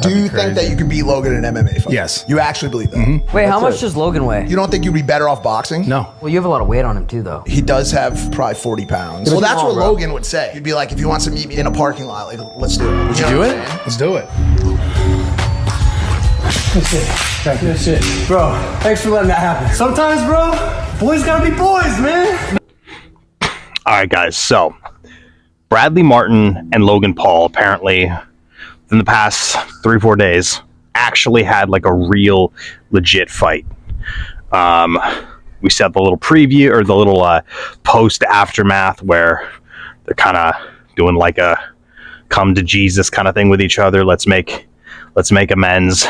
Do you think that you could beat Logan in an MMA fight? Yes. You actually believe that? Wait, how much does Logan weigh? You don't think you'd be better off boxing? No. Well, you have a lot of weight on him too, though. He does have probably 40 pounds. Well, that's what Logan would say. He'd be like, if you want to meet me in a parking lot, like, let's do it. Would you do it? Let's do it. That's it. Bro, thanks for letting that happen. Sometimes, bro, boys gotta be boys, man. All right, guys. So, Bradley Martyn and Logan Paul apparently, in the past 3-4 days, actually had like a real legit fight. We set the little preview or the little post aftermath where they're kind of doing like a come to Jesus kind of thing with each other. Let's make amends.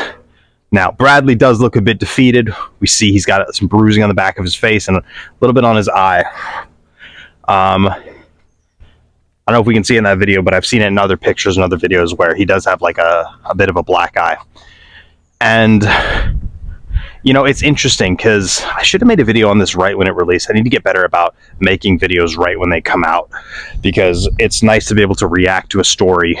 Now, Bradley does look a bit defeated. We see he's got some bruising on the back of his face and a little bit on his eye. I don't know if we can see it in that video, but I've seen it in other pictures and other videos where he does have like a bit of a black eye. And, you know, it's interesting because I should have made a video on this right when it released. I need to get better about making videos right when they come out, because it's nice to be able to react to a story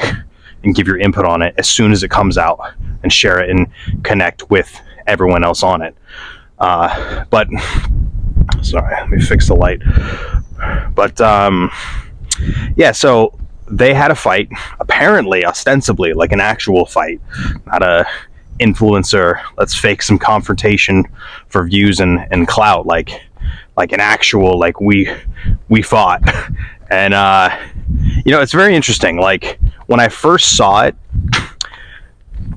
and give your input on it as soon as it comes out and share it and connect with everyone else on it. But, sorry, let me fix the light. But, yeah, so they had a fight, apparently, ostensibly, like an actual fight, not a influencer, let's fake some confrontation for views and clout, like an actual, like, we fought. And, you know, it's very interesting. Like, when I first saw it,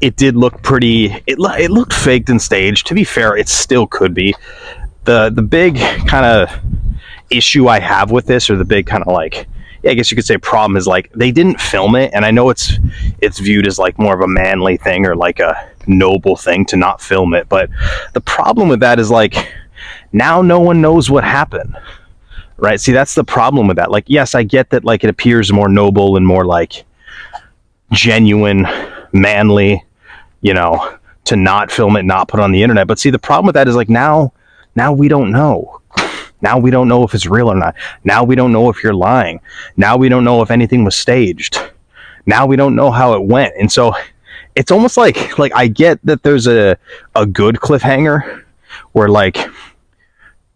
it did look pretty, it looked faked and staged. To be fair, it still could be. The big kind of issue I have with this, or the big kind of like, yeah, I guess you could say problem, is like they didn't film it, and I know it's viewed as like more of a manly thing or like a noble thing to not film it, but the problem with that is like now no one knows what happened, right? See, that's the problem with that. Like, yes, I get that, like, it appears more noble and more like genuine, manly, you know, to not film it, not put it on the internet, but see, the problem with that is like now we don't know. Now we don't know if it's real or not. Now we don't know if you're lying. Now we don't know if anything was staged. Now we don't know how it went. And so it's almost like I get that there's a good cliffhanger where like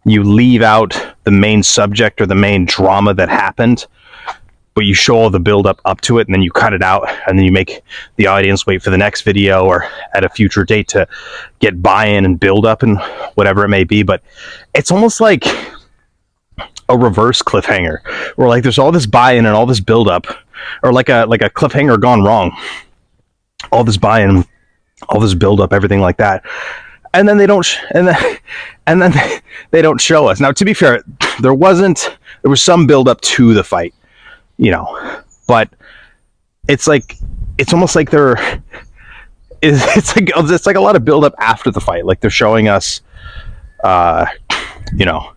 you leave out the main subject or the main drama that happened, but you show all the build up to it, and then you cut it out, and then you make the audience wait for the next video or at a future date to get buy-in and build up and whatever it may be. But it's almost like a reverse cliffhanger where like there's all this buy-in and all this build up, or like a cliffhanger gone wrong. All this buy-in, all this build up, everything like that. And then they don't they don't show us. Now, to be fair, there was some build up to the fight, you know, but it's almost like it's like a lot of build up after the fight. Like they're showing us, you know,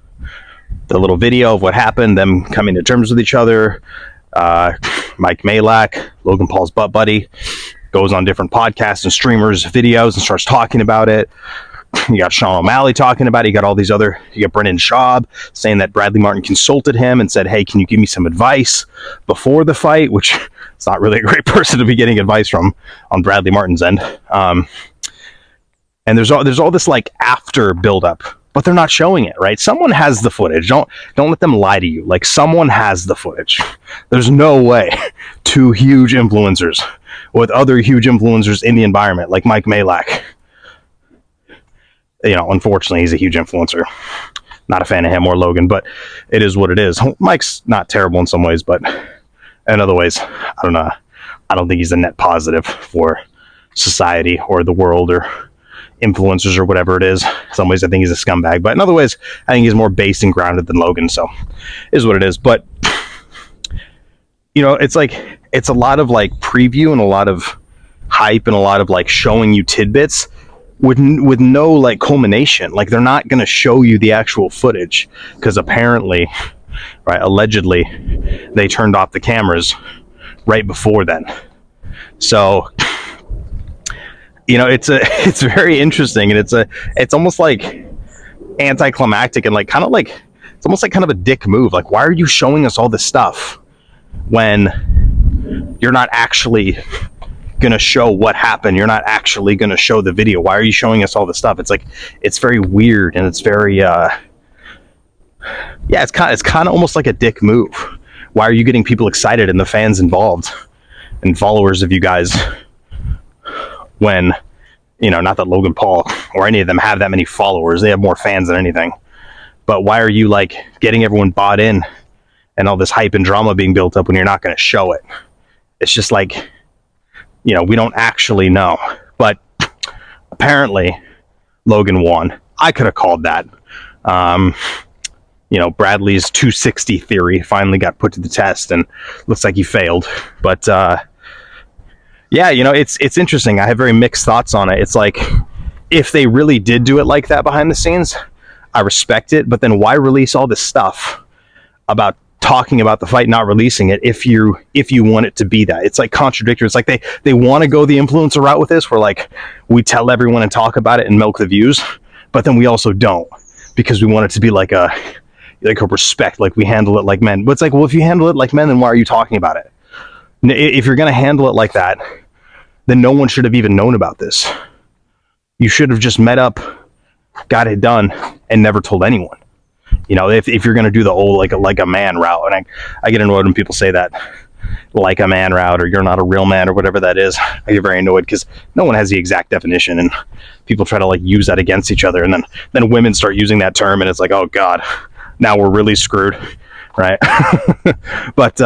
the little video of what happened, them coming to terms with each other. Mike Malak, Logan Paul's butt buddy, goes on different podcasts and streamers videos and starts talking about it. You got Sean O'Malley talking about it. You got Brendan Schaub saying that Bradley Martyn consulted him and said, hey, can you give me some advice before the fight? Which is not really a great person to be getting advice from on Bradley Martyn's end. And there's all this like after buildup, but they're not showing it, right? Someone has the footage. Don't let them lie to you. Like, someone has the footage. There's no way two huge influencers with other huge influencers in the environment, like Mike Malak. You know, unfortunately, he's a huge influencer. Not a fan of him or Logan, but it is what it is. Mike's not terrible in some ways, but in other ways, I don't know. I don't think he's a net positive for society or the world or influencers or whatever it is. In some ways, I think he's a scumbag, but in other ways, I think he's more based and grounded than Logan, so it is what it is. But, you know, it's like, it's a lot of like preview and a lot of hype and a lot of like showing you tidbits with no like culmination. Like, they're not going to show you the actual footage because apparently, right, allegedly, they turned off the cameras right before then. So, you know, it's very interesting, and it's almost like anticlimactic and like kind of like it's almost like kind of a dick move. Like, why are you showing us all this stuff when you're not actually gonna show what happened. You're not actually gonna show the video. Why are you showing us all this stuff? It's like, it's very weird, and it's very yeah, it's kind of almost like a dick move. Why are you getting people excited and the fans involved and followers of you guys when, you know, not that Logan Paul or any of them have that many followers, they have more fans than anything, but why are you like getting everyone bought in and all this hype and drama being built up when you're not going to show it? It's just like, you know, we don't actually know. But apparently Logan won. I could have called that. You know, Bradley's 260 theory finally got put to the test, and looks like he failed. But yeah, you know, it's interesting. I have very mixed thoughts on it. It's like, if they really did do it like that behind the scenes, I respect it. But then why release all this stuff about talking about the fight, not releasing it if you want it to be that? It's like contradictory. It's like they want to go the influencer route with this, where like we tell everyone and talk about it and milk the views, but then we also don't, because we want it to be like a respect, like we handle it like men. But it's like, well, if you handle it like men, then why are you talking about it? If you're going to handle it like that, then no one should have even known about this. You should have just met up, got it done, and never told anyone. You know, if you're going to do the old like a man route, and I get annoyed when people say that, like a man route, or you're not a real man, or whatever that is. I get very annoyed because no one has the exact definition, and people try to like use that against each other, and then women start using that term, and it's like, oh God, now we're really screwed, right? But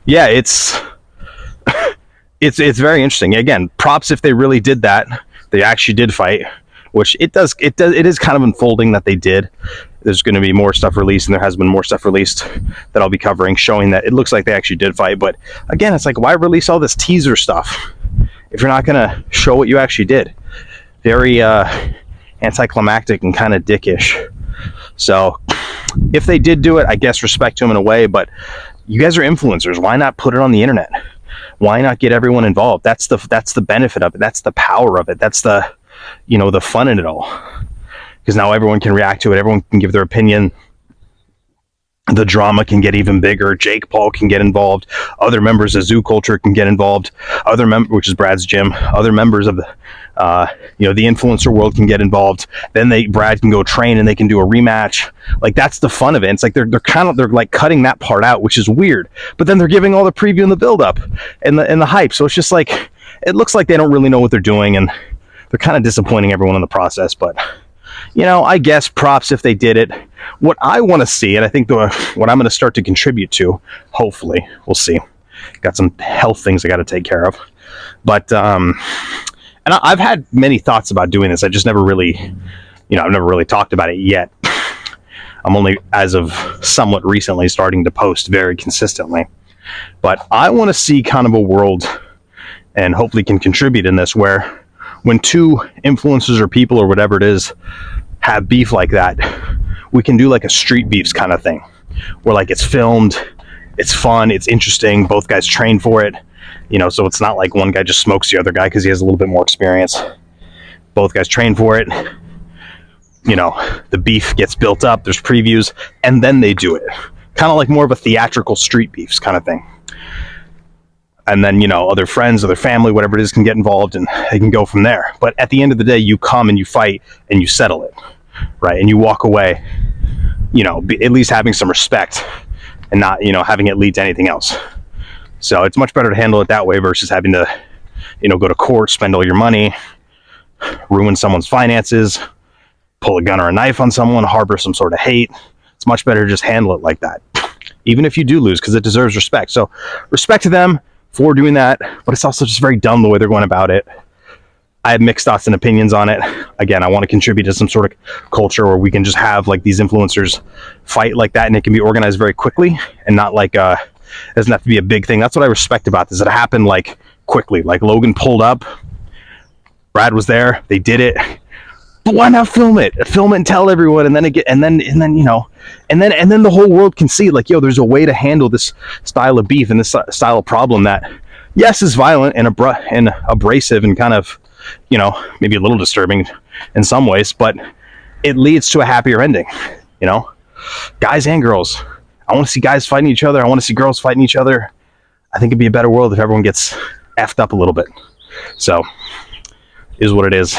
yeah, it's very interesting. Again, props if they really did that. They actually did fight, which it is kind of unfolding that they did. There's going to be more stuff released, and there has been more stuff released that I'll be covering, showing that it looks like they actually did fight. But again, it's like, why release all this teaser stuff if you're not going to show what you actually did? Very anticlimactic and kind of dickish. So if they did do it, I guess respect to them in a way, but you guys are influencers. Why not put it on the internet? Why not get everyone involved? That's the benefit of it. That's the power of it. That's the, you know, the fun in it all. Because now everyone can react to it. Everyone can give their opinion. The drama can get even bigger. Jake Paul can get involved. Other members of Zoo Culture can get involved. Which is Brad's gym. Other members of the, you know, the influencer world can get involved. Then Brad can go train, and they can do a rematch. Like, that's the fun of it. It's like they're like cutting that part out, which is weird. But then they're giving all the preview and the build up and the hype. So it's just like, it looks like they don't really know what they're doing, and they're kind of disappointing everyone in the process. But, you know, I guess props if they did it. What I want to see, and I think what I'm going to start to contribute to, hopefully, we'll see. Got some health things I got to take care of. But, and I've had many thoughts about doing this. I just never really, you know, I've never really talked about it yet. I'm only, as of somewhat recently, starting to post very consistently. But I want to see kind of a world, and hopefully can contribute in this, where when two influencers or people or whatever it is have beef like that, we can do like a street beefs kind of thing, where like it's filmed, it's fun, it's interesting, both guys train for it, you know, so it's not like one guy just smokes the other guy because he has a little bit more experience. Both guys train for it, you know, the beef gets built up, there's previews, and then they do it. Kind of like more of a theatrical street beefs kind of thing. And then, you know, other friends, other family, whatever it is, can get involved, and they can go from there. But at the end of the day, you come and you fight and you settle it, right? And you walk away, you know, at least having some respect, and not, you know, having it lead to anything else. So it's much better to handle it that way versus having to, you know, go to court, spend all your money, ruin someone's finances, pull a gun or a knife on someone, harbor some sort of hate. It's much better to just handle it like that, even if you do lose, because it deserves respect. So respect to them for doing that, but it's also just very dumb the way they're going about it. I have mixed thoughts and opinions on it. Again, I want to contribute to some sort of culture where we can just have like these influencers fight like that, and it can be organized very quickly, and not like it doesn't have to be a big thing. That's what I respect about this. It happened like quickly. Like Logan pulled up, Brad was there, they did it. But why not film it and tell everyone, and then you know, and then the whole world can see, like, yo, there's a way to handle this style of beef and this style of problem that, yes, is violent and abrasive and kind of, you know, maybe a little disturbing in some ways, but it leads to a happier ending, you know, guys and girls. I want to see guys fighting each other. I want to see girls fighting each other. I think it'd be a better world if everyone gets effed up a little bit. So, is what it is.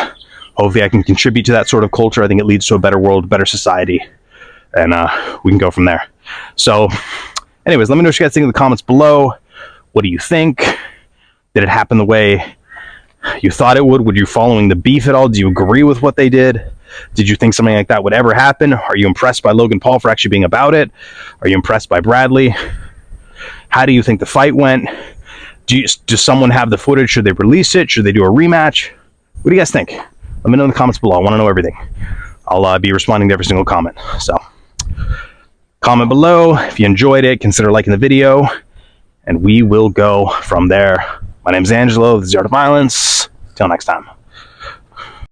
Hopefully I can contribute to that sort of culture. I think it leads to a better world, better society, and we can go from there. So, anyways, let me know what you guys think in the comments below. What do you think? Did it happen the way you thought it would? Were you following the beef at all? Do you agree with what they did? Did you think something like that would ever happen? Are you impressed by Logan Paul for actually being about it? Are you impressed by Bradley? How do you think the fight went? Does someone have the footage? Should they release it? Should they do a rematch? What do you guys think? Let me know in the comments below. I want to know everything. I'll be responding to every single comment. So, comment below. If you enjoyed it, consider liking the video, and we will go from there. My name's Angelo. This is The Art of Violence. Till next time.